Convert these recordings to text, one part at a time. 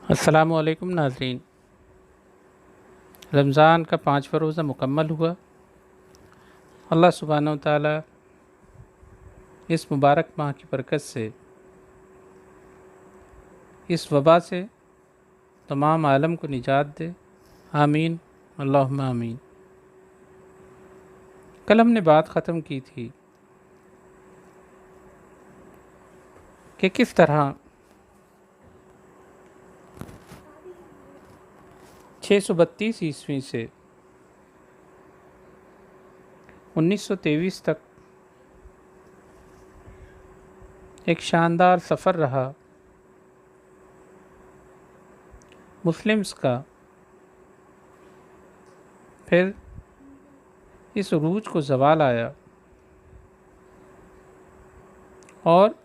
अस्सलामुअलैकुम नाज़रीन। रमज़ान का 5वां रोज़ा मुकम्मल हुआ। अल्लाह सुब्हानहू व तआला इस मुबारक माह की बरकत से इस वबा से तमाम आलम को निजात दे। आमीन अल्लाहुम्मा आमीन। कल हमने बात ख़त्म की थी कि किस तरह 632 ईस्वी से 1923 तक एक शानदार सफ़र रहा मुस्लिम्स का। फिर इस उरूज को ज़वाल आया और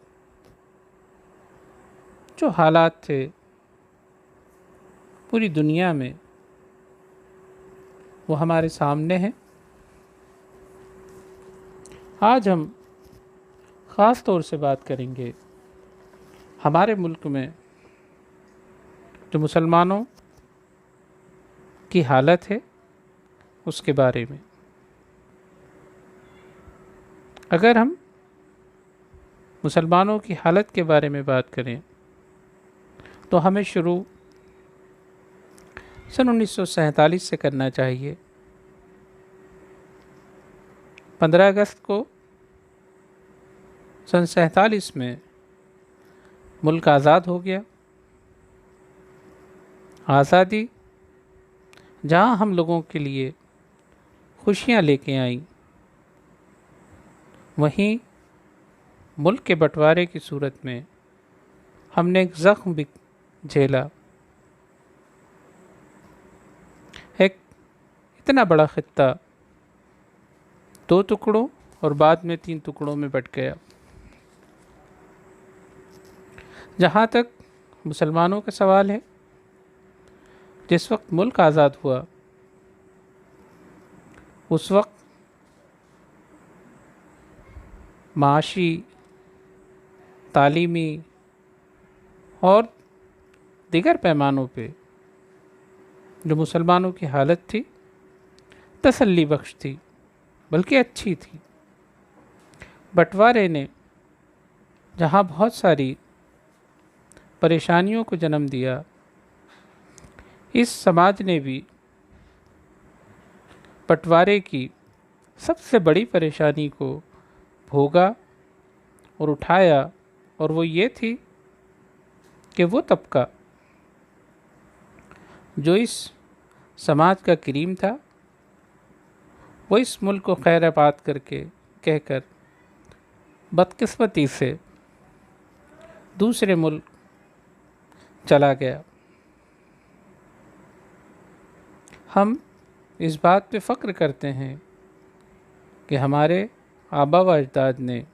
जो हालात थे पूरी दुनिया में वो हमारे सामने हैं। आज हम ख़ास तौर से बात करेंगे हमारे मुल्क में जो मुसलमानों की हालत है उसके बारे में। अगर हम मुसलमानों की हालत के बारे में बात करें तो हमें शुरू सन 1947 से करना चाहिए। 15 अगस्त को सन 47 में मुल्क आज़ाद हो गया। आज़ादी जहाँ हम लोगों के लिए खुशियाँ लेके आई, वहीं मुल्क के बंटवारे की सूरत में हमने एक ज़ख्म भी झेला। एक इतना बड़ा खित्ता 2 टुकड़ों और बाद में 3 टुकड़ों में बट गया। जहाँ तक मुसलमानों का सवाल है, जिस वक्त मुल्क आज़ाद हुआ उस वक्त माशी, तालीमी और दीगर पैमानों पे जो मुसलमानों की हालत थी तसल्ली बख्श थी, बल्कि अच्छी थी। बंटवारे ने जहाँ बहुत सारी परेशानियों को जन्म दिया, इस समाज ने भी बंटवारे की सबसे बड़ी परेशानी को भोगा और उठाया, और वो ये थी कि वो तबका जो इस समाज का करीम था वो इस मुल्क को खैर आबाद करके कहकर बदकिस्मती से दूसरे मुल्क चला गया। हम इस बात पे फ़ख्र करते हैं कि हमारे आबा व अजदाद ने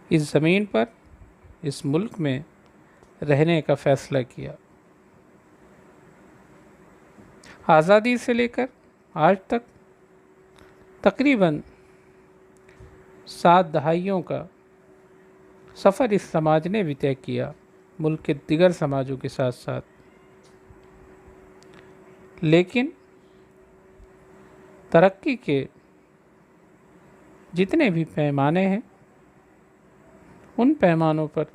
इस ज़मीन पर, इस मुल्क में रहने का फ़ैसला किया। आज़ादी से लेकर आज तक तकरीबन 7 दहाइयों का सफ़र इस समाज ने भी तय किया, मुल्क के दिगर समाजों के साथ साथ। लेकिन तरक्की के जितने भी पैमाने हैं, उन पैमानों पर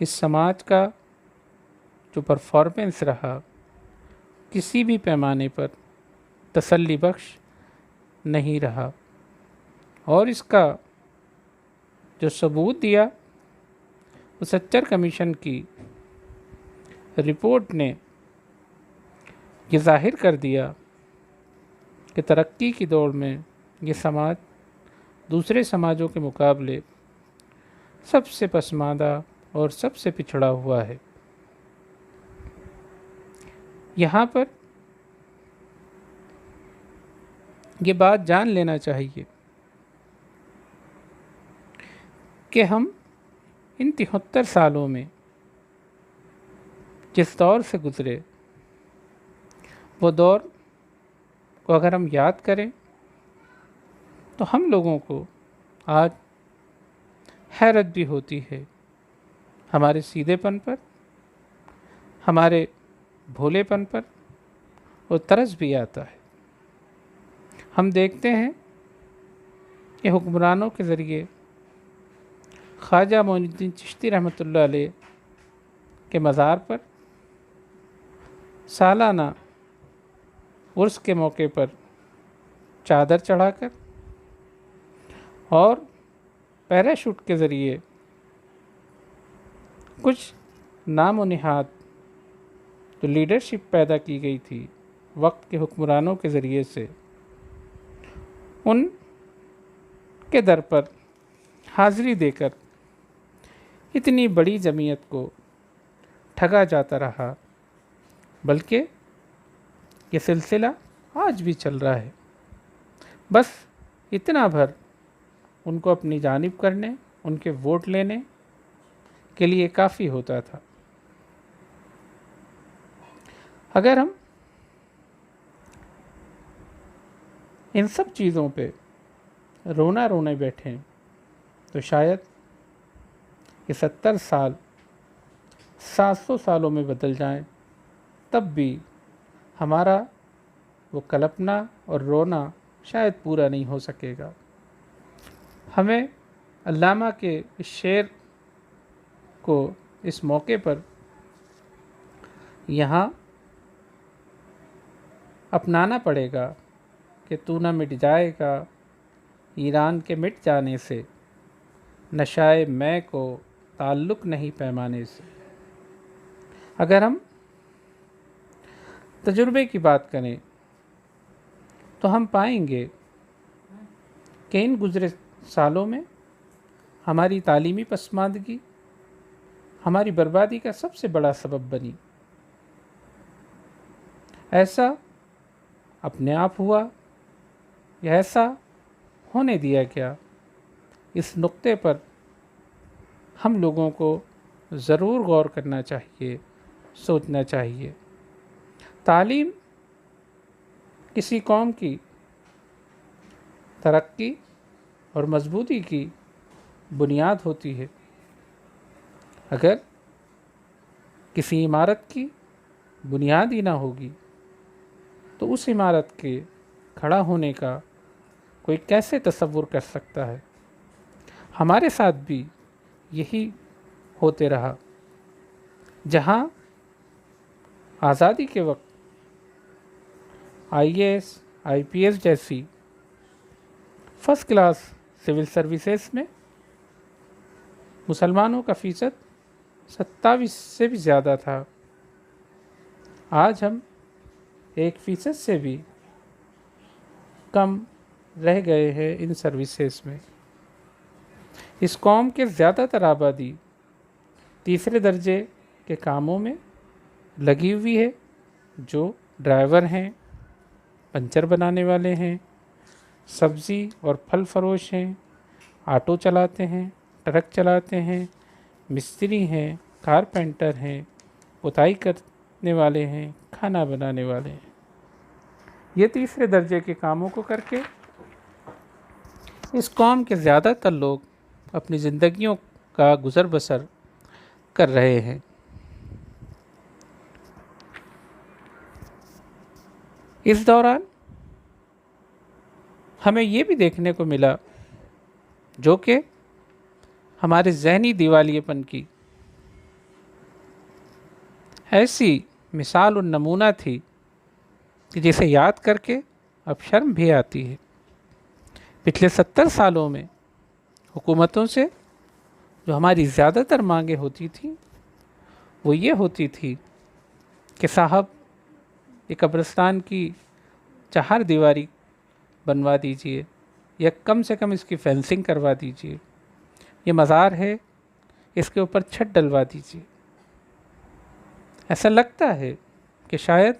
इस समाज का जो परफॉर्मेंस रहा किसी भी पैमाने पर तसल्ली बख्श नहीं रहा। और इसका जो सबूत दिया वो सच्चर कमीशन की रिपोर्ट ने ये ज़ाहिर कर दिया कि तरक्की की दौड़ में ये समाज दूसरे समाजों के मुकाबले सबसे पसमानदा और सबसे पिछड़ा हुआ है। यहाँ पर ये बात जान लेना चाहिए कि हम इन 73 सालों में जिस दौर से गुज़रे, वो दौर को अगर हम याद करें तो हम लोगों को आज हैरत भी होती है हमारे सीधेपन पर हमारे भोलेपन पर वो तरस भी आता है। हम देखते हैं कि हुक्मरानों के ज़रिए ख्वाजा मोइनुद्दीन चिश्ती रहमतुल्लाह अलैह के मज़ार पर सालाना उर्स के मौके पर चादर चढ़ाकर और पैराशूट के ज़रिए कुछ नाम और निहात जो लीडरशिप पैदा की गई थी वक्त के हुक्मरानों के ज़रिए से, उन के दर पर हाज़िरी देकर इतनी बड़ी जमीयत को ठगा जाता रहा, बल्कि ये सिलसिला आज भी चल रहा है। बस इतना भर उनको अपनी जानिब करने, उनके वोट लेने के लिए काफ़ी होता था। अगर हम इन सब चीज़ों पे रोने बैठें तो शायद ये 70 साल 700 सालों में बदल जाएं, तब भी हमारा वो कल्पना और रोना शायद पूरा नहीं हो सकेगा। हमें अल्लामा के इस शेर को इस मौके पर यहाँ अपनाना पड़ेगा कि तू न मिट जाएगा ईरान के मिट जाने से, नशाए मैं को ताल्लुक़ नहीं पैमाने से। अगर हम तजुर्बे की बात करें तो हम पाएंगे कि इन गुज़रे सालों में हमारी तालीमी पसमानदगी हमारी बर्बादी का सबसे बड़ा सबब बनी। ऐसा अपने आप हुआ या ऐसा होने दिया गया, इस नुक्ते पर हम लोगों को ज़रूर गौर करना चाहिए, सोचना चाहिए। तालीम किसी कौम की तरक्की और मजबूती की बुनियाद होती है। अगर किसी इमारत की बुनियाद ही ना होगी तो उस इमारत के खड़ा होने का कोई कैसे तसव्वुर कर सकता है। हमारे साथ भी यही होते रहा। जहाँ आज़ादी के वक्त IAS, IPS जैसी फर्स्ट क्लास सिविल सर्विसेज में मुसलमानों का फ़ीसद 27 से भी ज़्यादा था, आज हम 1% से भी कम रह गए हैं इन सर्विसेज में। इस कौम के ज़्यादातर आबादी तीसरे दर्जे के कामों में लगी हुई है, जो ड्राइवर हैं, पंचर बनाने वाले हैं, सब्ज़ी और फल फरोश हैं, ऑटो चलाते हैं, ट्रक चलाते हैं, मिस्त्री हैं, कारपेंटर हैं, पुताई करने वाले हैं, खाना बनाने वाले हैं। ये तीसरे दर्जे के कामों को करके इस कौम के ज़्यादातर लोग अपनी ज़िंदगियों का गुज़र बसर कर रहे हैं। इस दौरान हमें ये भी देखने को मिला, जो कि हमारे ज़हनी दिवालियेपन की ऐसी मिसाल और नमूना थी कि जिसे याद करके अब शर्म भी आती है। पिछले 70 सालों में हुकूमतों से जो हमारी ज़्यादातर मांगे होती थी वो ये होती थी कि साहब ये कब्रिस्तान की 4 दीवारी बनवा दीजिए, या कम से कम इसकी फेंसिंग करवा दीजिए, ये मज़ार है इसके ऊपर छत डलवा दीजिए। ऐसा लगता है कि शायद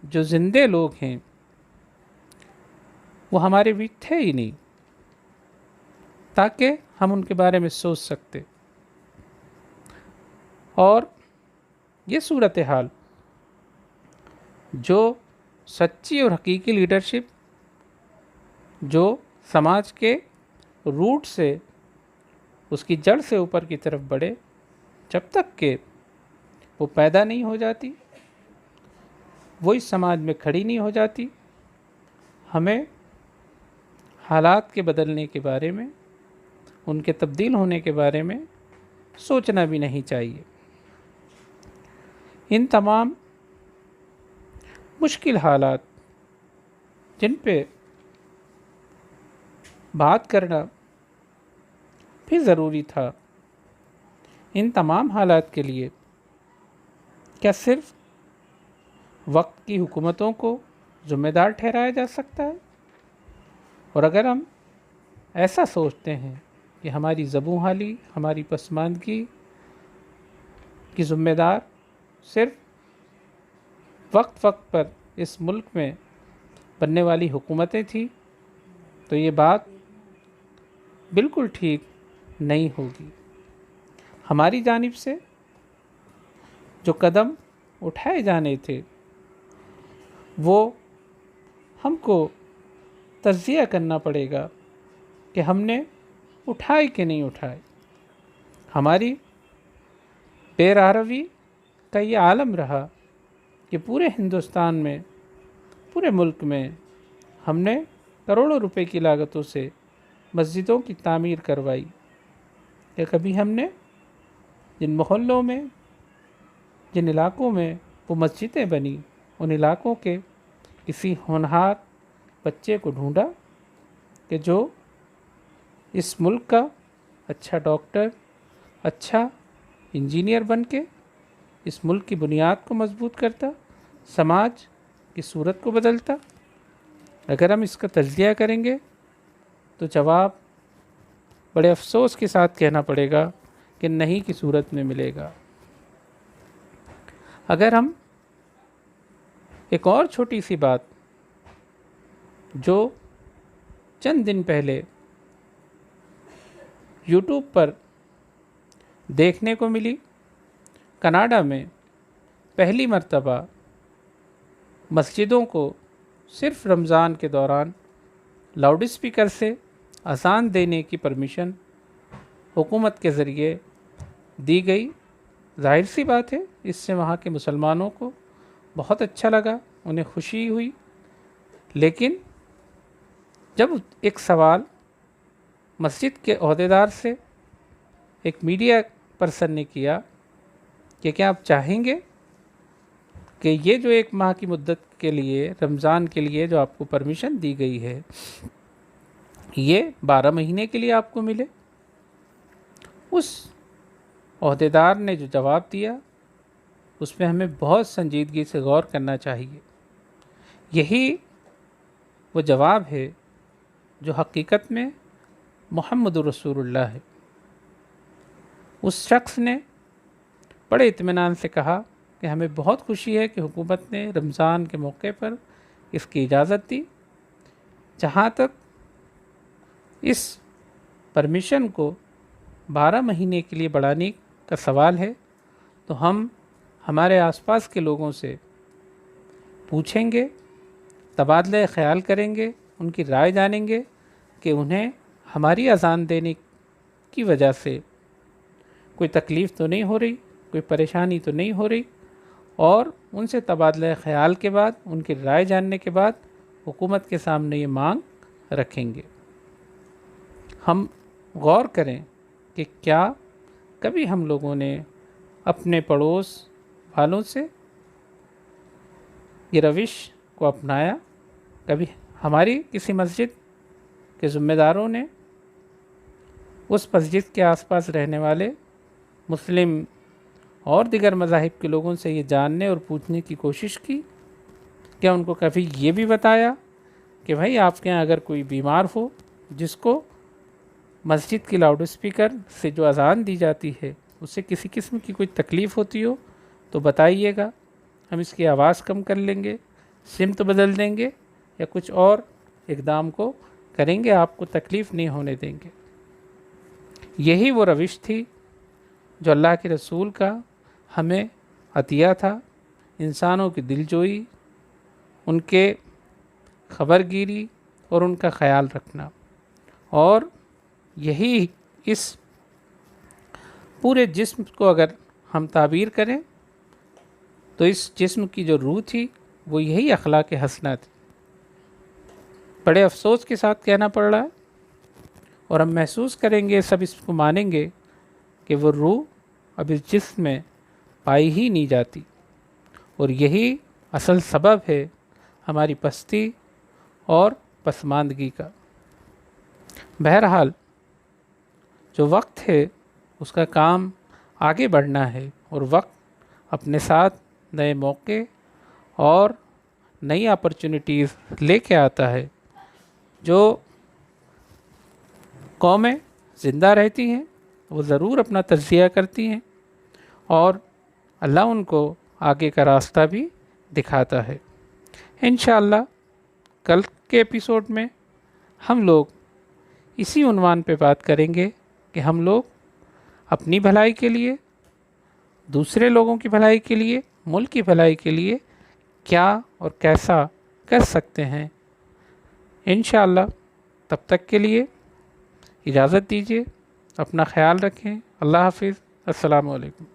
जो ज़िंदे लोग हैं वो हमारे बीच थे ही नहीं, ताकि हम उनके बारे में सोच सकते। और ये सूरत हाल जो सच्ची और हकीकी लीडरशिप, जो समाज के रूट से, उसकी जड़ से ऊपर की तरफ बढ़े, जब तक के वो पैदा नहीं हो जाती, वो इस समाज में खड़ी नहीं हो जाती। हमें हालात के बदलने के बारे में, उनके तब्दील होने के बारे में सोचना भी नहीं चाहिए। इन तमाम मुश्किल हालात जिन पे बात करना भी ज़रूरी था, इन तमाम हालात के लिए क्या सिर्फ वक्त की हुकूमतों को ज़िम्मेदार ठहराया जा सकता है? और अगर हम ऐसा सोचते हैं कि हमारी ज़बूं हाली, हमारी पसमानदगी की ज़िम्मेदार सिर्फ वक्त पर इस मुल्क में बनने वाली हुकूमतें थी, तो ये बात बिल्कुल ठीक नहीं होगी। हमारी जानिब से जो कदम उठाए जाने थे वो हमको तज्ज़िया करना पड़ेगा कि हमने उठाए कि नहीं उठाए। हमारी बेरारवी का ये आलम रहा कि पूरे हिंदुस्तान में, पूरे मुल्क में हमने करोड़ों रुपए की लागतों से मस्जिदों की तामीर करवाई। क्या कभी हमने जिन मोहल्लों में, जिन इलाकों में वो मस्जिदें बनी, उन इलाकों के किसी होनहार बच्चे को ढूंढा कि जो इस मुल्क का अच्छा डॉक्टर, अच्छा इंजीनियर बन के इस मुल्क की बुनियाद को मजबूत करता, समाज की सूरत को बदलता? अगर हम इसका तज्ज़िया करेंगे तो जवाब बड़े अफसोस के साथ कहना पड़ेगा कि नहीं की सूरत में मिलेगा। अगर हम एक और छोटी सी बात जो चंद दिन पहले यूट्यूब पर देखने को मिली, कनाडा में पहली मर्तबा मस्जिदों को सिर्फ रमज़ान के दौरान लाउड स्पीकर से अज़ान देने की परमिशन हुकूमत के ज़रिए दी गई। जाहिर सी बात है, इससे वहाँ के मुसलमानों को बहुत अच्छा लगा, उन्हें खुशी हुई। लेकिन जब एक सवाल मस्जिद के अहदेदार से एक मीडिया पर्सन ने किया कि क्या आप चाहेंगे कि ये जो एक माह की मुद्दत के लिए, रमज़ान के लिए जो आपको परमिशन दी गई है, ये 12 महीने के लिए आपको मिले? उस अहदेदार ने जो जवाब दिया उसमें हमें बहुत संजीदगी से गौर करना चाहिए। यही वो जवाब है जो हकीकत में मुहम्मदुर रसूलुल्लाह है। उस शख्स ने बड़े इत्मीनान से कहा कि हमें बहुत खुशी है कि हुकूमत ने रमज़ान के मौके पर इसकी इजाज़त दी। जहाँ तक इस परमिशन को 12 महीने के लिए बढ़ाने का सवाल है, तो हम हमारे आसपास के लोगों से पूछेंगे, तबादले ख्याल करेंगे, उनकी राय जानेंगे कि उन्हें हमारी अज़ान देने की वजह से कोई तकलीफ़ तो नहीं हो रही, कोई परेशानी तो नहीं हो रही, और उनसे तबादला ख्याल के बाद, उनकी राय जानने के बाद हुकूमत के सामने ये मांग रखेंगे। हम गौर करें कि क्या कभी हम लोगों ने अपने पड़ोस वालों से ये रविश को अपनाया? कभी हमारी किसी मस्जिद के ज़िम्मेदारों ने उस मस्जिद के आसपास रहने वाले मुस्लिम और दिगर मज़ाहिब के लोगों से ये जानने और पूछने की कोशिश की? क्या उनको कभी ये भी बताया कि भाई आपके यहाँ अगर कोई बीमार हो जिसको मस्जिद की लाउड स्पीकर से जो अज़ान दी जाती है उससे किसी किस्म की कोई तकलीफ़ होती हो तो बताइएगा, हम इसकी आवाज़ कम कर लेंगे, सिमत बदल देंगे या कुछ और इक़दाम को करेंगे, आपको तकलीफ़ नहीं होने देंगे। यही वो रविश थी जो अल्लाह के रसूल का हमें अतिया था। इंसानों की दिलजोई, उनके खबरगिरी और उनका ख्याल रखना। और यही इस पूरे जिस्म को अगर हम ताबीर करें तो इस जिस्म की जो रूह थी वो यही अखलाक हसना थी। बड़े अफसोस के साथ कहना पड़ रहा है, और हम महसूस करेंगे, सब इसको मानेंगे कि वो रूह अब इस जिस्म में पाई ही नहीं जाती, और यही असल सबब है हमारी पस्ती और पसमानदगी का। बहरहाल जो वक्त है उसका काम आगे बढ़ना है, और वक्त अपने साथ नए मौके और नई अपॉर्चुनिटीज़ लेके आता है। जो कौमें ज़िंदा रहती हैं वो ज़रूर अपना तज़किया करती हैं, और अल्लाह उनको आगे का रास्ता भी दिखाता है। इंशाअल्लाह कल के एपिसोड में हम लोग इसी उन्वान पे बात करेंगे कि हम लोग अपनी भलाई के लिए, दूसरे लोगों की भलाई के लिए, मुल्क की भलाई के लिए क्या और कैसा कर सकते हैं। इंशाअल्लाह तब तक के लिए इजाज़त दीजिए, अपना ख्याल रखें। अल्लाह हाफिज़। अस्सलामु अलैकुम।